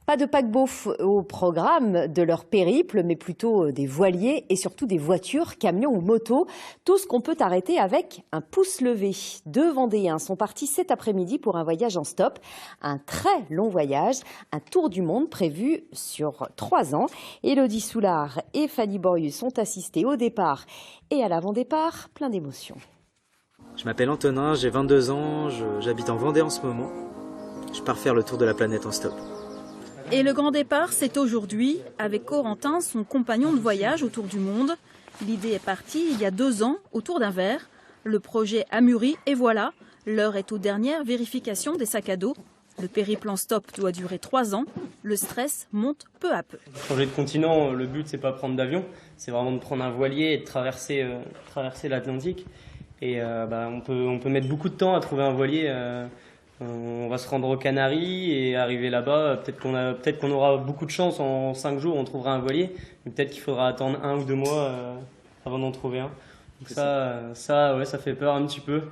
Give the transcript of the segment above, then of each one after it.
Pas de paquebot au programme de leur périple, mais plutôt des voiliers et surtout des voitures, camions ou motos. Tout ce qu'on peut arrêter avec un pouce levé. 2 Vendéens sont partis cet après-midi pour un voyage en stop. Un très long voyage, un tour du monde prévu sur 3 ans. Élodie Soulard et Fanny Borius sont assistées au départ et à l'avant-départ, plein d'émotions. Je m'appelle Antonin, j'ai 22 ans, j'habite en Vendée en ce moment. Je pars faire le tour de la planète en stop. Et le grand départ, c'est aujourd'hui, avec Corentin, son compagnon de voyage autour du monde. L'idée est partie il y a 2 ans, autour d'un verre. Le projet a mûri et voilà, l'heure est aux dernières vérifications des sacs à dos. Le périple en stop doit durer 3 ans. Le stress monte peu à peu. Changer de continent, le but c'est pas prendre d'avion, c'est vraiment de prendre un voilier et de traverser l'Atlantique. Et on peut mettre beaucoup de temps à trouver un voilier. On va se rendre aux Canaries et arriver là-bas, peut-être qu'on aura beaucoup de chance, en 5 jours on trouvera un voilier, mais peut-être qu'il faudra attendre 1 ou 2 mois avant d'en trouver un. Donc ça fait peur un petit peu.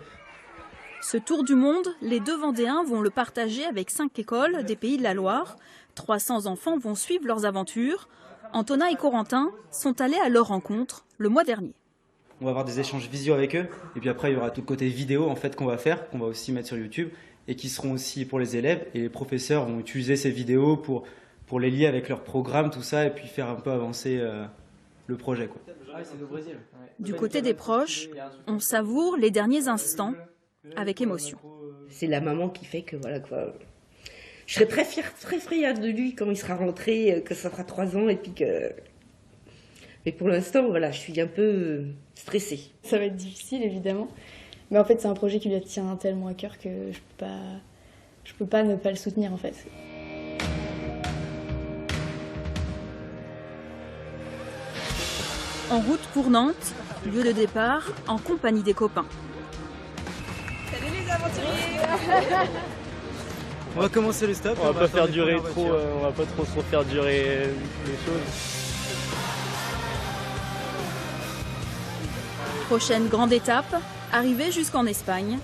Ce tour du monde, les 2 Vendéens vont le partager avec 5 écoles des Pays de la Loire. 300 enfants vont suivre leurs aventures. Antonin et Corentin sont allés à leur rencontre le mois dernier. On va avoir des échanges visio avec eux, et puis après il y aura tout le côté vidéo en fait qu'on va faire, qu'on va aussi mettre sur YouTube, et qui seront aussi pour les élèves, et les professeurs vont utiliser ces vidéos pour les lier avec leur programme, tout ça, et puis faire un peu avancer le projet, quoi. Du côté des proches, on savoure les derniers instants avec émotion. C'est la maman qui fait que voilà quoi. Je serai très fière de lui quand il sera rentré, que ça fera 3 ans et puis que. Mais pour l'instant, voilà, je suis un peu stressée. Ça va être difficile évidemment, mais en fait c'est un projet qui lui tient tellement à cœur que je peux pas ne pas le soutenir en fait. En route pour Nantes, lieu de départ, en compagnie des copains. Salut les aventuriers. On va commencer le stop. On va pas faire durer trop, on va pas trop faire durer les choses. Prochaine grande étape, arrivée jusqu'en Espagne.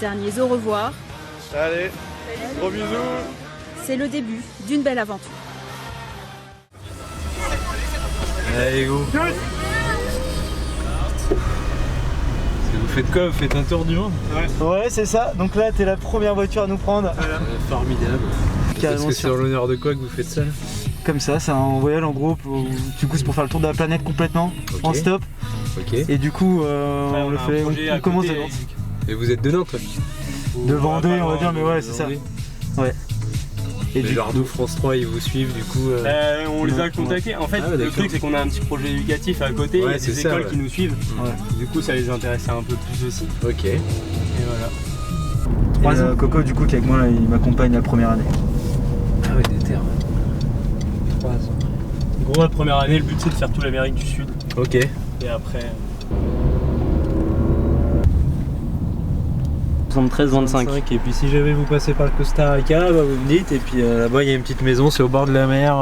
Derniers au revoir. Allez, gros bisous. C'est le début d'une belle aventure. Allez go. Vous faites quoi? Vous faites un tour du monde? Ouais, c'est ça. Donc là, t'es la première voiture à nous prendre. Formidable. Parce que c'est dans l'honneur de quoi que vous faites ça? Comme ça, c'est un voyage en groupe. Du coup, c'est pour faire le tour de la planète complètement, en stop. Ok. Et du coup, on le fait. On commence de Nantes. Et vous êtes de Nantes? De Vendée, on va dire, mais ouais, c'est ça. Ouais. Et du genre d'où France 3 ils vous suivent du coup on les a contactés. En fait, le truc c'est qu'on a un petit projet éducatif à côté, il y a des écoles qui nous suivent. Ouais. Du coup, ça les intéressait un peu plus aussi. Ok. Et voilà. Coco, du coup, qui est avec moi, là, il m'accompagne la première année. Ah ouais, des terres. 3 ans. En gros, la première année, le but c'est de faire toute l'Amérique du Sud. Ok. Et après. 73-25. Et puis si jamais vous passez par le Costa Rica, bah, vous me dites. Et puis là-bas il y a une petite maison, c'est au bord de la mer.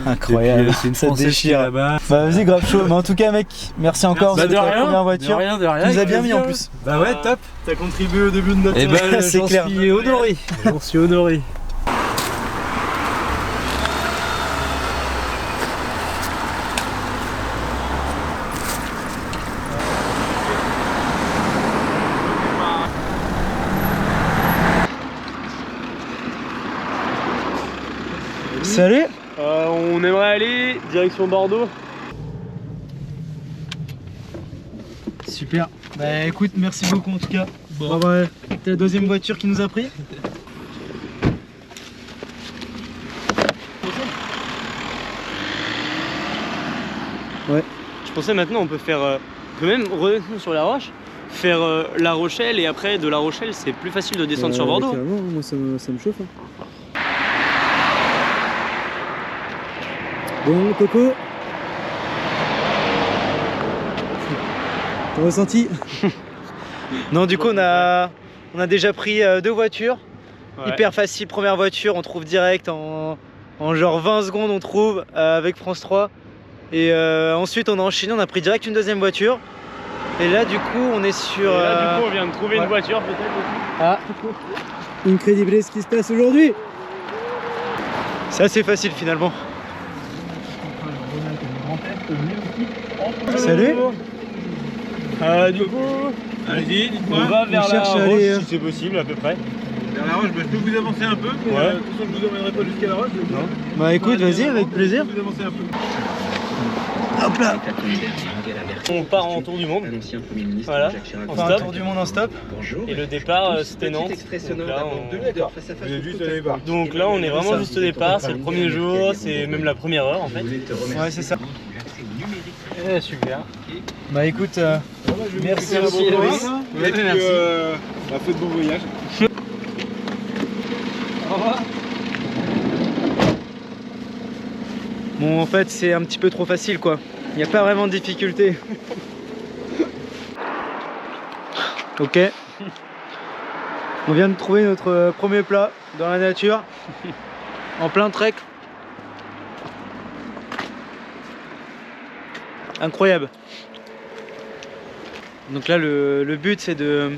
Incroyable. C'est une française qui est là-bas. Bah vas-y, grave chaud. Mais en tout cas mec, merci encore. Bah, de rien, la première voiture. De rien. Tu nous as bien mis en plus. Bah ouais, top. T'as contribué au début de notre. Et bah c'est clair. J'en suis honoré. J'en suis honoré. Salut. On aimerait aller direction Bordeaux. Super. Bah écoute, merci beaucoup en tout cas. Bon bah, t'es la 2e voiture qui nous a pris. Ouais. Je pensais maintenant on peut faire, on peut même redescendre sur La Roche, faire La Rochelle et après de La Rochelle c'est plus facile de descendre sur Bordeaux. Carrément, moi ça me chauffe. Hein. Bon Coco, ton ressenti? Non, du coup on a déjà pris 2 voitures, hyper facile, première voiture on trouve direct en genre 20 secondes on trouve avec France 3 et ensuite on a enchaîné, on a pris direct une 2e voiture et là du coup on est sur... Et là du coup on vient de trouver une voiture peut-être aussi. Ah, incroyable ce qui se passe aujourd'hui. C'est assez facile finalement. Salut. Du coup, allez-y, dites-moi. On va vers la roche si c'est possible à peu près. Vers la roche, je peux vous avancer un peu. Mais Ouais. de toute façon, je vous emmènerai pas jusqu'à la roche. Non. Bah écoute, vas-y, avec plaisir. Vous avancez un peu. Hop là. On part en tour du monde. Voilà, On en fait un stop. tour du monde en stop. Et le départ, c'était Nantes. Donc là, Vous êtes juste au départ. Donc là, on est vraiment juste au départ. C'est le premier jour, c'est même la première heure en fait. Ouais, c'est ça. Super. Bah écoute, merci Merci, beaucoup. Loïs. Et puis, Merci. faites bon voyage. Bon, en fait, c'est un petit peu trop facile quoi. Il n'y a pas vraiment de difficulté. Ok. On vient de trouver notre premier plat dans la nature, en plein trek. Incroyable. Donc là, le but c'est de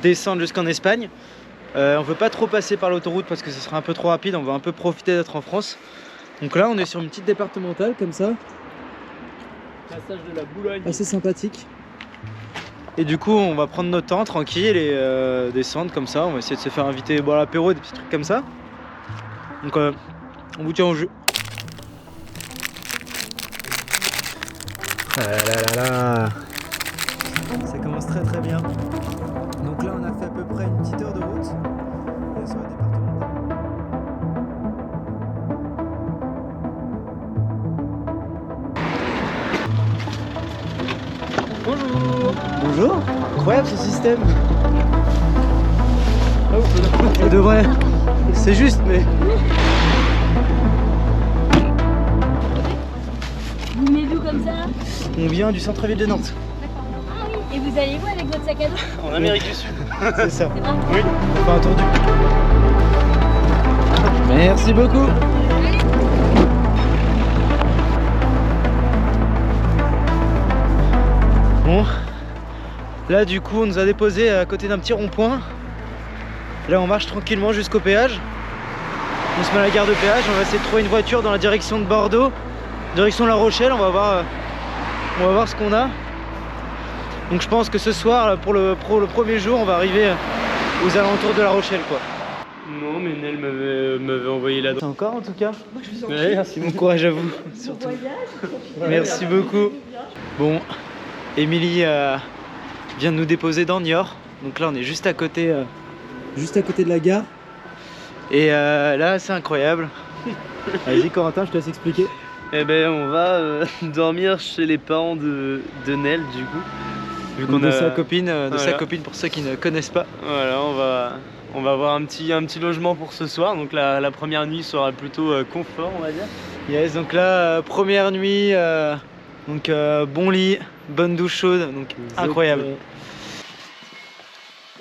descendre jusqu'en Espagne. On veut pas trop passer par l'autoroute parce que ce serait un peu trop rapide. On veut un peu profiter d'être en France. Donc là, on est sur une petite départementale comme ça. Passage de la Boulogne. Assez sympathique. Et du coup, on va prendre notre temps tranquille et descendre comme ça. On va essayer de se faire inviter boire l'apéro, des petits trucs comme ça. Donc, on vous tient au jus. Ah là là là. Ça commence très très bien. Donc là, on a fait à peu près une petite heure de route sur la départementale. Bonjour. Bonjour. Incroyable ce système. Ça devrait. C'est juste, mais. Vous venez d'où comme ça? On vient du centre-ville de Nantes. Ah oui. Et vous allez où avec votre sac à dos? En Amérique du Sud. C'est ça. C'est vrai? Oui. On fait un tour du. Merci beaucoup. Bon, là du coup on nous a déposé à côté d'un petit rond-point. Là on marche tranquillement jusqu'au péage. On se met à la gare de péage, on va essayer de trouver une voiture dans la direction de Bordeaux, direction La Rochelle, on va voir ce qu'on a. Donc je pense que ce soir, là, pour le premier jour, on va arriver aux alentours de La Rochelle quoi. Non, mais Nel m'avait envoyé l'adresse. C'est encore en tout cas. Ouais, merci Bon courage à vous. Surtout. Merci beaucoup. Bon, Émilie vient de nous déposer dans Niort. Donc là on est juste à côté de la gare. Et là c'est incroyable. Vas-y Corentin, je te laisse expliquer. Eh ben on va dormir chez les parents de Nel du coup. Vu Donc qu'on a sa copine, Voilà. sa copine pour ceux qui ne connaissent pas. Voilà, on va avoir un petit logement pour ce soir. Donc la première nuit sera plutôt confort, on va dire. Yes, donc là première nuit, donc bon lit, bonne douche chaude, donc incroyable.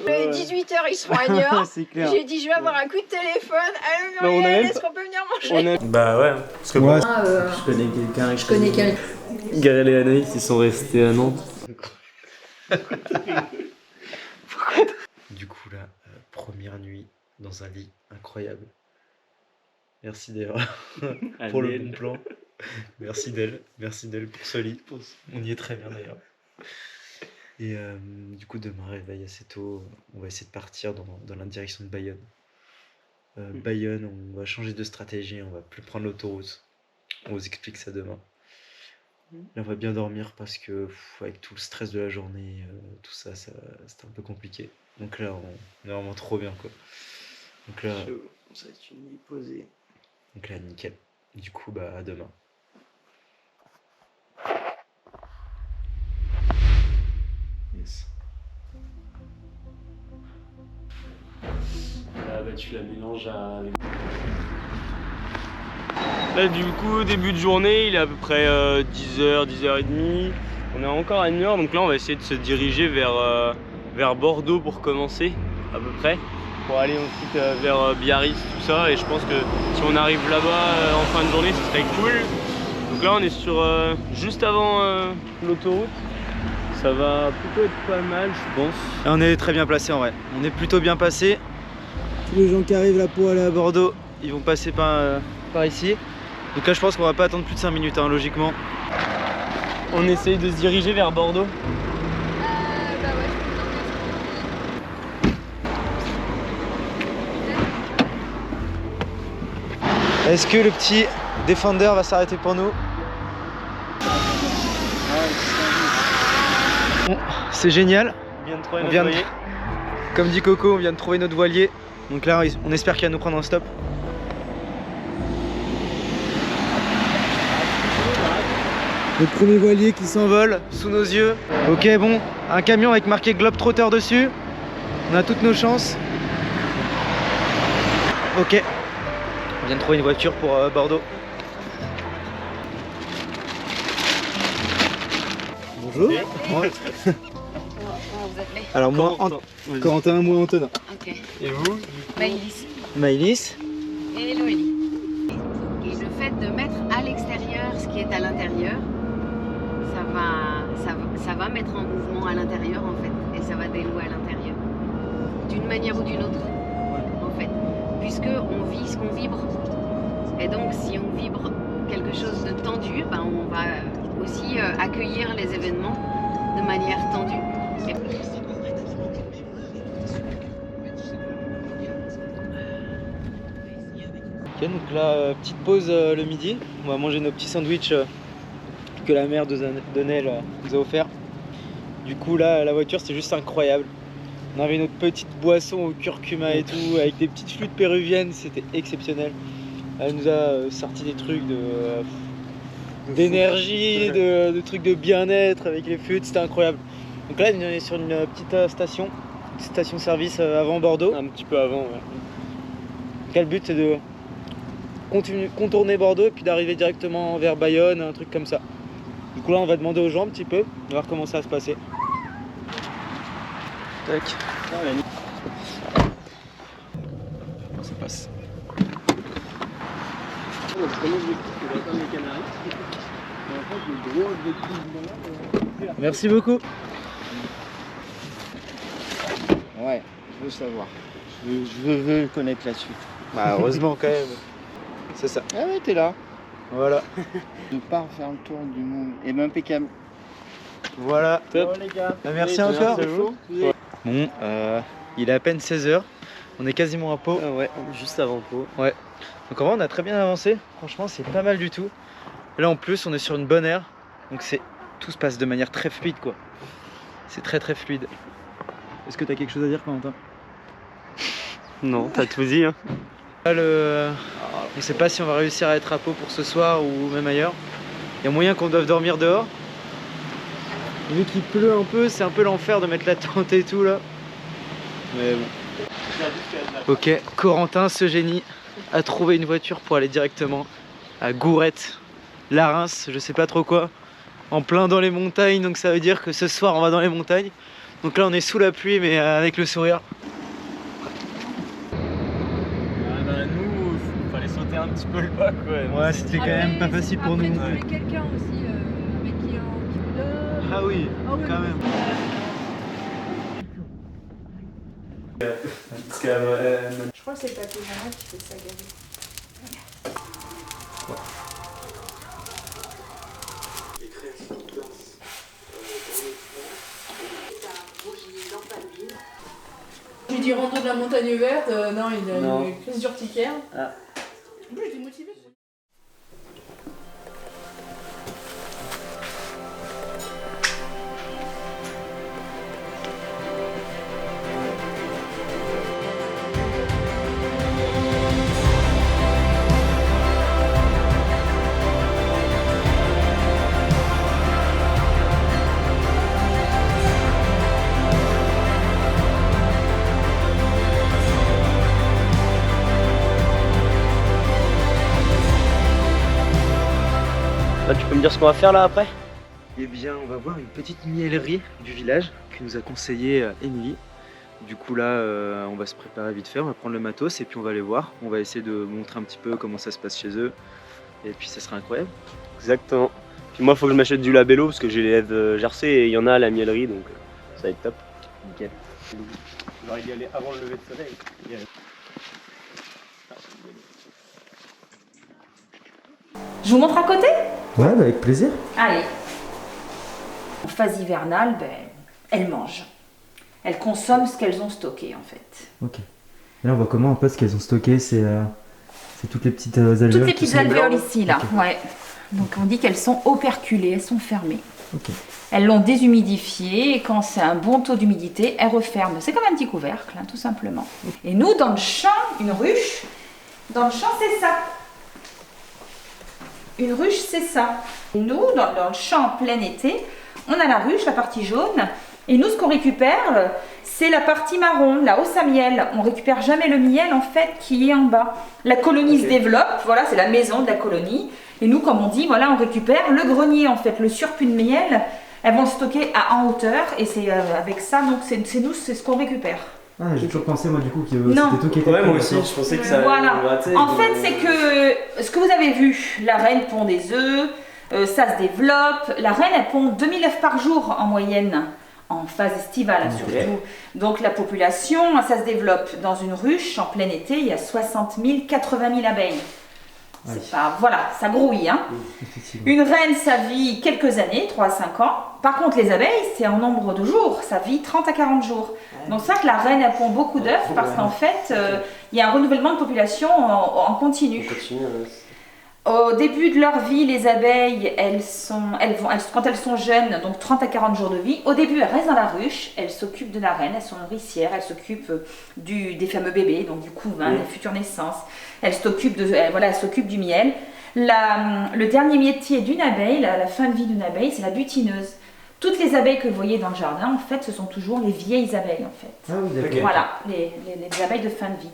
18h, ils sont à Niort. C'est clair. J'ai dit, je vais avoir un coup de téléphone. Allô Bah, on a Muriel, même est-ce qu'on peut venir manger? Bah ouais, parce que Ouais. je connais quelqu'un. Je connais quelqu'un. Gaël et Anaïs, ils sont restés à Nantes. Du coup là, première nuit dans un lit incroyable. Merci d'ailleurs pour le bon plan. Merci d'elle pour ce lit. On y est très bien d'ailleurs. Et du coup demain réveil assez tôt, on va essayer de partir dans la direction de Bayonne. Bayonne, on va changer de stratégie, on va plus prendre l'autoroute. On vous explique ça demain. Là, on va bien dormir parce que avec tout le stress de la journée, tout ça, c'était un peu compliqué. Donc là, on est vraiment trop bien quoi. Donc là, Ça va être une nuit posée. donc là, nickel. Du coup, bah à demain. Yes. Là, bah, tu la mélanges avec... Là, du coup, début de journée, il est à peu près 10h, 10h30. On est encore à Niort, donc là, on va essayer de se diriger vers Bordeaux pour commencer, à peu près. Pour aller ensuite vers Biarritz, tout ça. Et je pense que si on arrive là-bas en fin de journée, ce serait cool. Donc là, on est sur juste avant l'autoroute. Ça va plutôt être pas mal, je pense. Et on est très bien placé en vrai. On est plutôt bien passé. Tous les gens qui arrivent là pour aller à Bordeaux, ils vont passer par par ici. Donc là je pense qu'on va pas attendre plus de 5 minutes hein, logiquement. On essaye de se diriger vers Bordeaux. Est-ce que le petit Defender va s'arrêter pour nous? Bon, c'est génial. On vient de trouver notre voilier. Comme dit Coco, on vient de trouver notre voilier. Donc là, on espère qu'il va nous prendre en stop. Notre premier voilier qui s'envole sous nos yeux. Ok, bon, un camion avec marqué Globetrotter dessus. On a toutes nos chances. Ok. On vient de trouver une voiture pour Bordeaux. Bonjour. Ouais. Alors moi, Corentin, moi Antonin. Ok. Et vous? Maïlis. Maïlis. Et Loélie. Et le fait de mettre à l'extérieur ce qui est à l'intérieur, ça va mettre en mouvement à l'intérieur en fait. Et ça va délouer à l'intérieur. D'une manière ou d'une autre. En fait. Puisque on vit ce qu'on vibre. Et donc si on vibre quelque chose de tendu, ben, on va aussi accueillir les événements de manière tendue. Ok, donc là, petite pause le midi. On va manger nos petits sandwichs que la mère de Nel nous a offert. Du coup là, la voiture c'est juste incroyable. On avait notre petite boisson au curcuma et tout, avec des petites flûtes péruviennes, c'était exceptionnel. Elle nous a sorti des trucs d'énergie, de trucs de bien-être avec les flûtes, c'était incroyable. Donc là, on est sur une petite station-service avant Bordeaux. Un petit peu avant, ouais. Donc là, le but c'est de contourner Bordeaux et puis d'arriver directement vers Bayonne, un truc comme ça. Du coup là, on va demander aux gens un petit peu, on va voir comment ça va se passer. Tac. Ça passe. Merci beaucoup. Ouais, je veux savoir. Je veux connaître la suite. Bah heureusement quand même. C'est ça. Ah ouais, t'es là. Voilà. Je pars faire le tour du monde. Et ben impeccable. Voilà. Top. Les gars. Bah, merci encore. Bon, Il est à peine 16h. On est quasiment à Pau. Ah ouais, juste avant Pau. Ouais. Donc en vrai on a très bien avancé. Franchement c'est pas mal du tout. Là en plus on est sur une bonne aire. Donc tout se passe de manière très fluide quoi. C'est très très fluide. Est-ce que t'as quelque chose à dire Corentin? Non, t'as tout dit hein. Là, on sait pas si on va réussir à être à Pau pour ce soir ou même ailleurs. Il y a moyen qu'on doive dormir dehors. Vu qu'il pleut un peu, c'est un peu l'enfer de mettre la tente et tout là. Mais bon. Ok, Corentin, ce génie, a trouvé une voiture pour aller directement à Gourette, la Reims, je sais pas trop quoi. En plein dans les montagnes, donc ça veut dire que ce soir on va dans les montagnes. Donc là on est sous la pluie mais avec le sourire. Un petit peu le pas quoi. Ouais, c'était quand même pas facile pour nous. Après, quelqu'un aussi avec qui Ah oui, quand même. Je crois que c'est Papy Jean qui fait ça gaver. J'ai dit rando de la montagne verte, non, il a une crise d'urticaire. Ah. En plus, je l'ai motivé. Tu peux me dire ce qu'on va faire là après? Eh bien, on va voir une petite miellerie du village que nous a conseillé Émilie. Du coup là, on va se préparer vite fait, on va prendre le matos et puis on va aller voir. On va essayer de montrer un petit peu comment ça se passe chez eux. Et puis ça sera incroyable. Exactement. Puis moi, il faut que je m'achète du labello parce que j'ai les lèvres gercées et il y en a à la miellerie, donc ça va être top. Nickel. On va y aller avant le lever de soleil. Je vous montre à côté? Ouais, bah avec plaisir. Allez. En phase hivernale, ben, elles mangent. Elles consomment ce qu'elles ont stocké en fait. Ok. Et là, on voit comment un peu ce qu'elles ont stocké, c'est toutes les petites alvéoles. Toutes les petites alvéoles blancs. ici, là. Ok. Ouais. Donc on dit qu'elles sont operculées, elles sont fermées. Ok. Elles l'ont déshumidifié et quand c'est un bon taux d'humidité, elles referment. C'est comme un petit couvercle, hein, tout simplement. Et nous, dans le champ, une ruche, dans le champ, c'est ça. Une ruche, c'est ça. Et nous, dans le champ en plein été, on a la ruche, la partie jaune. Et nous, ce qu'on récupère, c'est la partie marron, la hausse à miel. On récupère jamais le miel, en fait, qui est en bas. La colonie se développe, voilà, c'est la maison de la colonie. Et nous, comme on dit, voilà, on récupère le grenier, en fait, le surplus de miel. Elles vont le stocker en hauteur et c'est avec ça, donc c'est nous, c'est ce qu'on récupère. Ah, j'ai toujours pensé, moi, du coup, que Non. c'était tout qui était. Ouais, moi aussi, je pensais que ça Voilà. grattait, En fait, c'est que ce que vous avez vu, la reine pond des œufs, ça se développe. La reine, elle pond 2000 œufs par jour en moyenne, en phase estivale surtout. Donc la population, ça se développe. Dans une ruche, en plein été, il y a 60 000, 80 000 abeilles. C'est pas, voilà, ça grouille. Hein. Une reine, ça vit quelques années, 3 à 5 ans. Par contre, les abeilles, c'est en nombre de jours, ça vit 30 à 40 jours. Donc c'est vrai que la reine, elle pond beaucoup d'œufs parce qu'en fait, il y a un renouvellement de population en continu. Au début de leur vie, les abeilles, quand elles sont jeunes, donc 30 à 40 jours de vie, au début, elles restent dans la ruche, elles s'occupent de la reine, elles sont nourricières, elles s'occupent des fameux bébés, donc du couvain, des futures naissances. Elles s'occupent du miel. Le dernier métier d'une abeille, la fin de vie d'une abeille, c'est la butineuse. Toutes les abeilles que vous voyez dans le jardin, en fait, ce sont toujours les vieilles abeilles, en fait. Ah oui, d'accord. Voilà, les abeilles de fin de vie.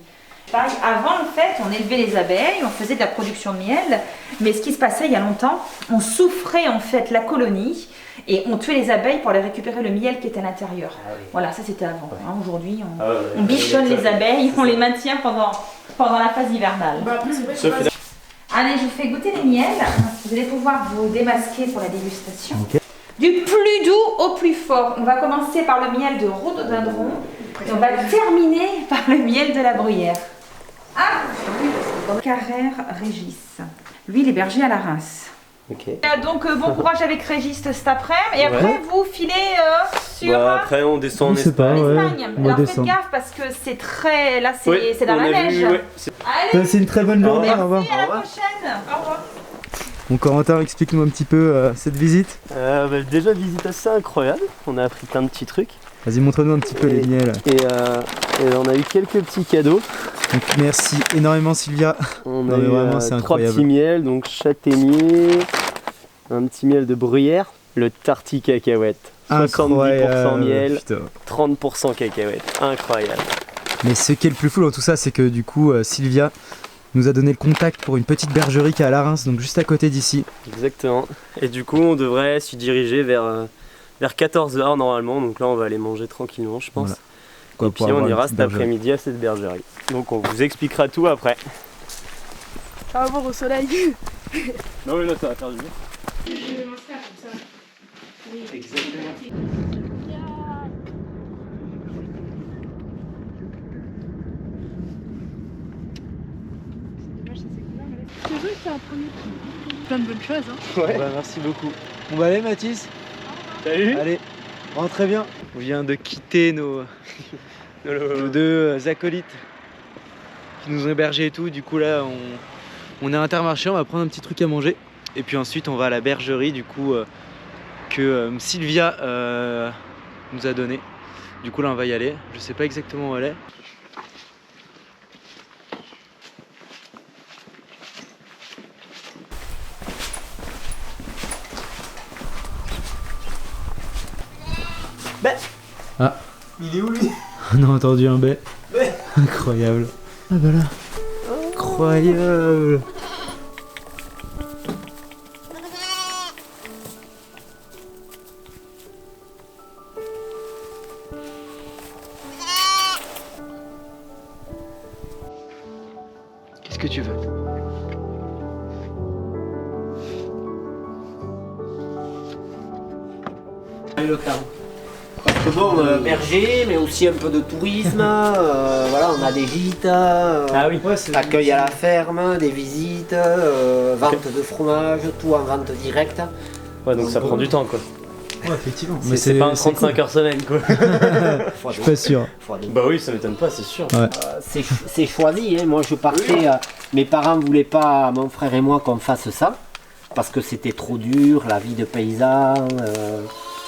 Pareil, avant, en fait, on élevait les abeilles, on faisait de la production de miel, mais ce qui se passait il y a longtemps, on souffrait en fait la colonie et on tuait les abeilles pour aller récupérer le miel qui était à l'intérieur. Voilà, ça c'était avant. Hein. Aujourd'hui, on bichonne les abeilles, on les maintient pendant la phase hivernale. Allez, je vous fais goûter les miels. Vous allez pouvoir vous démasquer pour la dégustation. Okay. Du plus doux au plus fort. On va commencer par le miel de rhododendron et on va terminer par le miel de la bruyère. Ah, Carrère Régis. Lui, il est berger à la Reims. Donc, bon courage avec Régis cet après-midi. Et après, vous filez sur... après, on descend en Espagne. Alors, faites gaffe parce que c'est très... Là, c'est dans la neige. Allez, c'est une très bonne journée. merci, Au revoir. à la prochaine. Au revoir. Bon, Corentin, explique-nous un petit peu cette visite. Déjà, visite assez incroyable. On a appris plein de petits trucs. Vas-y, montre-nous un petit peu les miels. Et on a eu quelques petits cadeaux. Donc, merci énormément, Sylvia. On a eu 3 petits miels, donc châtaignier, un petit miel de bruyère, le tarti cacahuète. 70% miel, putain. 30% cacahuète. Incroyable. Mais ce qui est le plus fou dans tout ça, c'est que du coup, Sylvia nous a donné le contact pour une petite bergerie qui est à la Reims, donc juste à côté d'ici. Exactement. Et du coup, on devrait se diriger vers 14h normalement, donc là on va aller manger tranquillement, je pense. Voilà. Et puis on ira cet après-midi à cette bergerie. Donc on vous expliquera tout après. Ça va voir au soleil. Non mais là ça va faire du bien. Je vais m'en faire comme ça. Oui. Exactement. C'est vrai que c'est un premier plein de bonnes choses. Hein. Ouais. Bah, merci beaucoup. Bon bah allez Mathis. Salut. Allez, rentrez bien. On vient de quitter nos deux acolytes qui nous ont hébergés et tout. Du coup là on est à Intermarché, on va prendre un petit truc à manger. Et puis ensuite on va à la bergerie du coup que Sylvia nous a donné. Du coup là on va y aller. Je sais pas exactement où elle est. Ah. Il est où lui? On a entendu un bai. Incroyable. Ah bah là. Incroyable. Qu'est-ce que tu veux? Allez le clown. que bon, berger, mais aussi un peu de tourisme. Voilà, on a des gîtes, accueil à la ferme, des visites, vente de fromage, tout en vente directe. Ouais, donc ça prend du temps quoi. Ouais, effectivement. Mais c'est pas un 35 heures semaine quoi. Je suis pas sûr. Bah oui, ça m'étonne pas, c'est sûr. Ouais. C'est choisi, hein. Moi je partais, mes parents voulaient pas, mon frère et moi, qu'on fasse ça, parce que c'était trop dur, la vie de paysan,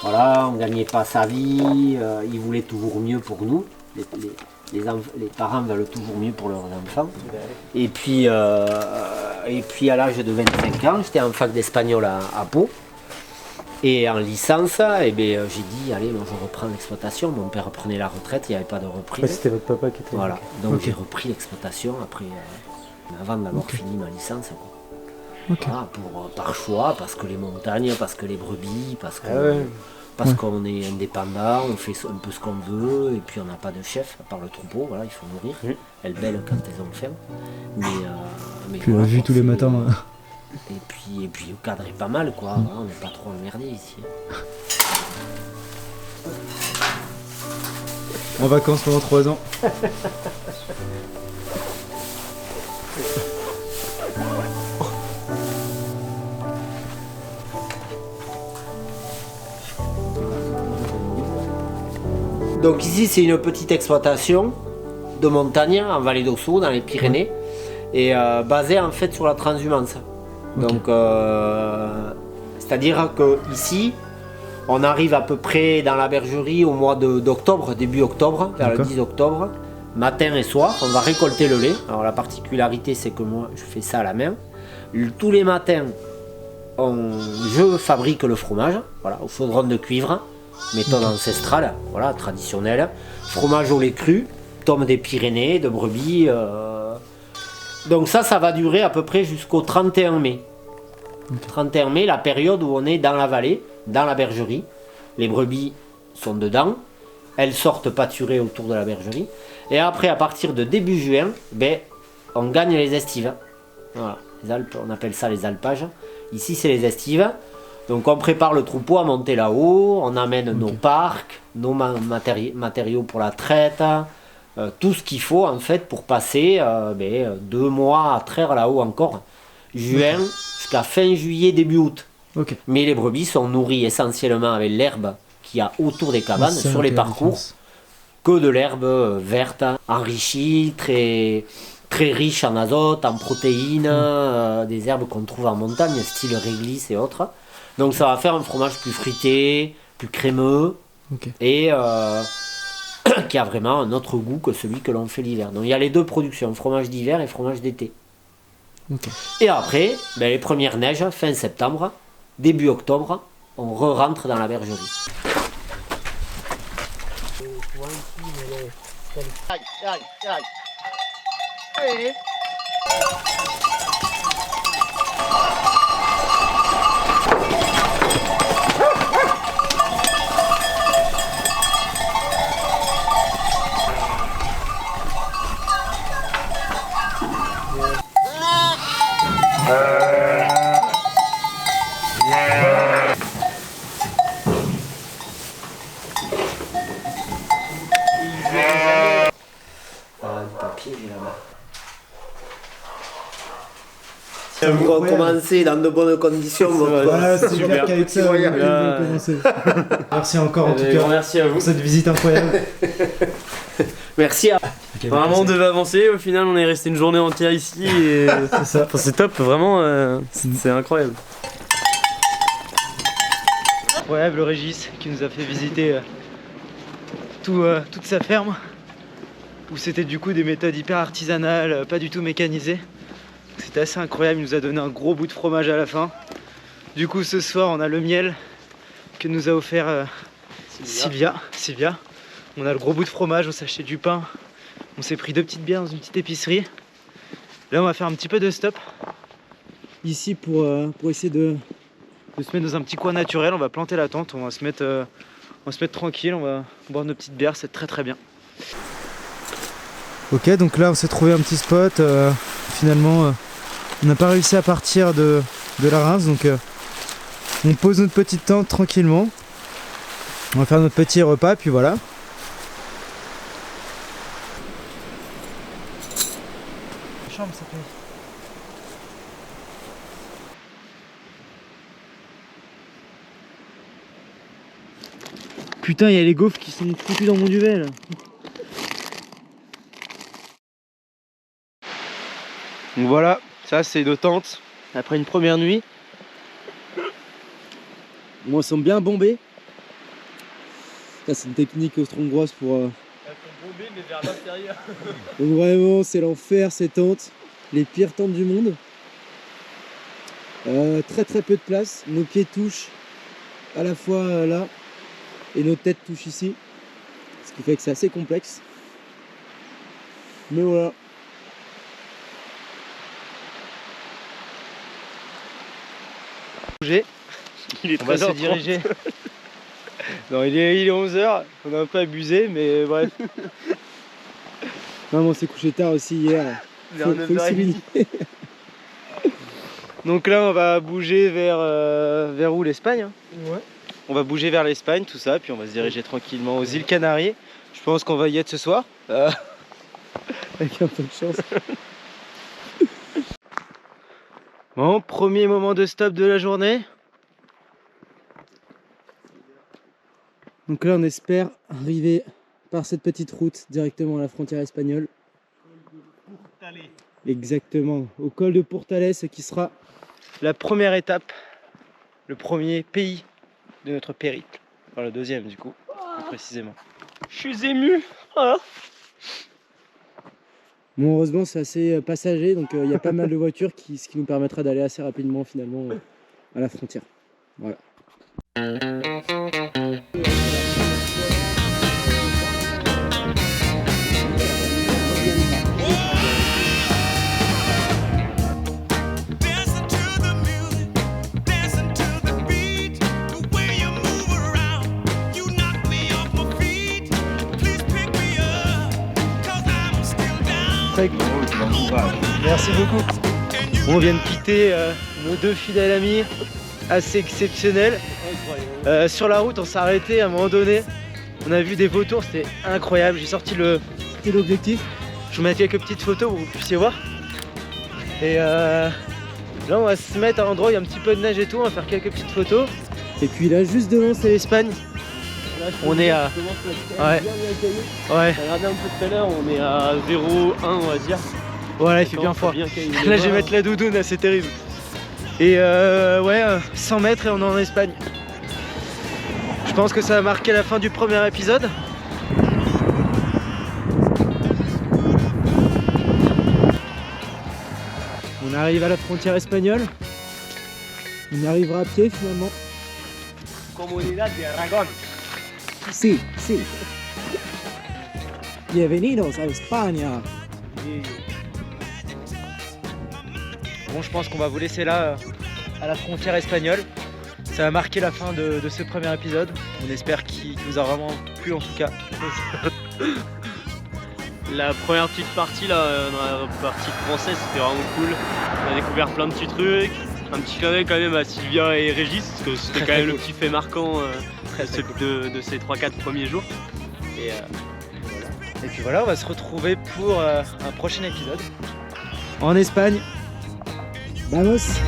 voilà, on gagnait pas sa vie, ils voulaient toujours mieux pour nous, les parents veulent toujours mieux pour leurs enfants. Et puis à l'âge de 25 ans, j'étais en fac d'espagnol à Pau. Et en licence, j'ai dit, allez, moi je reprends l'exploitation. Mon père prenait la retraite, il n'y avait pas de reprise. Ouais, c'était votre papa qui était... Voilà, donc j'ai repris l'exploitation après, avant d'avoir fini ma licence. Voilà, par choix, parce que les montagnes, parce que les brebis, parce qu'on est indépendant, on fait un peu ce qu'on veut, et puis on n'a pas de chef, à part le troupeau, voilà, il faut nourrir. Elles belles quand elles ont faim. Mais Puis voilà, vu tous les matins. Et puis le cadre est pas mal quoi, on n'est pas trop emmerdé ici. En vacances pendant 3 ans. Donc ici c'est une petite exploitation de montagne en vallée d'Ossau dans les Pyrénées et basée en fait sur la transhumance. Donc c'est-à-dire que ici on arrive à peu près dans la bergerie au mois d'octobre, début octobre, vers le 10 octobre, matin et soir, on va récolter le lait. Alors la particularité c'est que moi je fais ça à la main. Tous les matins je fabrique le fromage, voilà, au chaudron de cuivre. Méthode ancestrale, voilà, traditionnelle. Fromage au lait cru, tome des Pyrénées, de brebis. Donc ça va durer à peu près jusqu'au 31 mai. 31 mai, la période où on est dans la vallée, dans la bergerie. Les brebis sont dedans. Elles sortent pâturer autour de la bergerie. Et après, à partir de début juin, on gagne les estives. Voilà, les Alpes, on appelle ça les alpages. Ici, c'est les estives. Donc on prépare le troupeau à monter là-haut, on amène nos parcs, nos matériaux pour la traite, tout ce qu'il faut en fait pour passer 2 mois à traire là-haut encore, juin jusqu'à fin juillet, début août. Mais les brebis sont nourries essentiellement avec l'herbe qu'il y a autour des cabanes, sur les parcours, que de l'herbe verte, enrichie, très riche en azote, en protéines, des herbes qu'on trouve en montagne, style réglisse et autres. Donc ça va faire un fromage plus fruité, plus crémeux, et qui a vraiment un autre goût que celui que l'on fait l'hiver. Donc il y a les deux productions, fromage d'hiver et fromage d'été. Et après, les premières neiges, fin septembre, début octobre, on re-rentre dans la bergerie. On va commencer dans de bonnes conditions. Voilà, c'est super qu'avec ça, on commencer. Merci encore en tout cas. Merci à vous pour cette visite incroyable. Merci à Vraiment on devait avancer, au final on est resté une journée entière ici et c'est top, vraiment c'est incroyable. Incroyable le Régis qui nous a fait visiter toute sa ferme où c'était du coup des méthodes hyper artisanales, pas du tout mécanisées. C'était assez incroyable, il nous a donné un gros bout de fromage à la fin. Du coup ce soir on a le miel que nous a offert Sylvia. On a le gros bout de fromage, on s'est acheté du pain. On s'est pris 2 petites bières dans une petite épicerie. Là on va faire un petit peu de stop ici pour essayer de se mettre dans un petit coin naturel. On va planter la tente, on va se mettre tranquille, on va boire nos petites bières, c'est très bien. Ok, donc là on s'est trouvé un petit spot. Finalement on n'a pas réussi à partir de la Reims, donc on pose notre petite tente tranquillement. On va faire notre petit repas, puis voilà. Chambre, ça fait. Putain, il y a les gaufres qui sont foutues dans mon duvet là. Donc voilà, ça c'est nos tentes après une première nuit. Bon, elles sont bien bombées. Ça c'est une technique austro-hongroise pour... Elles sont bombées mais vers l'intérieur. Donc vraiment c'est l'enfer ces tentes. Les pires tentes du monde. Très peu de place. Nos pieds touchent à la fois là et nos têtes touchent ici. Ce qui fait que c'est assez complexe. Mais voilà. Il est on va se diriger. Non, il est 11h, on a un peu abusé, mais bref. Non, mais on s'est couché tard aussi hier. Faut le souligner. Donc là, on va bouger vers où, l'Espagne hein. Ouais. On va bouger vers l'Espagne, tout ça, puis on va se diriger tranquillement aux îles Canaries. Je pense qu'on va y être ce soir. Avec un peu de chance. Bon, premier moment de stop de la journée. Donc là, on espère arriver par cette petite route directement à la frontière espagnole. Exactement, au col de Portales, ce qui sera la première étape, le premier pays de notre périple. Enfin, le deuxième, du coup, plus précisément. Je suis ému. Ah. Bon, heureusement, c'est assez passager, donc il y a pas mal de voitures, ce qui nous permettra d'aller assez rapidement, finalement, à la frontière. Voilà. Merci beaucoup. Bon, on vient de quitter nos deux fidèles amis, assez exceptionnels. Sur la route, on s'est arrêté à un moment donné. On a vu des vautours, c'était incroyable. J'ai sorti l'objectif. Je vous mets quelques petites photos pour que vous puissiez voir. Et là, on va se mettre à un endroit où il y a un petit peu de neige et tout. On va faire quelques petites photos. Et puis là, juste devant, c'est l'Espagne. On est à... Ouais. Ouais. Regardez un peu tout à l'heure, on est à 0,1 on va dire. Voilà, il fait bien froid. Là, je vais mettre la doudoune, là, c'est terrible. Et ouais, 100 mètres et on est en Espagne. Je pense que ça va marquer la fin du premier épisode. On arrive à la frontière espagnole. On y arrivera à pied finalement. Comunidad de Aragón. Si, si. Bienvenidos a España. Bon, je pense qu'on va vous laisser là, à la frontière espagnole. Ça va marquer la fin de ce premier épisode. On espère qu'il vous a vraiment plu en tout cas. La première petite partie là, dans la partie française, c'était vraiment cool. On a découvert plein de petits trucs. Un petit clin d'œil quand même à Sylvia et Régis, parce que c'était quand même le petit fait marquant de ces 3-4 premiers jours. Et, voilà. Et puis voilà, on va se retrouver pour un prochain épisode en Espagne. Vamos!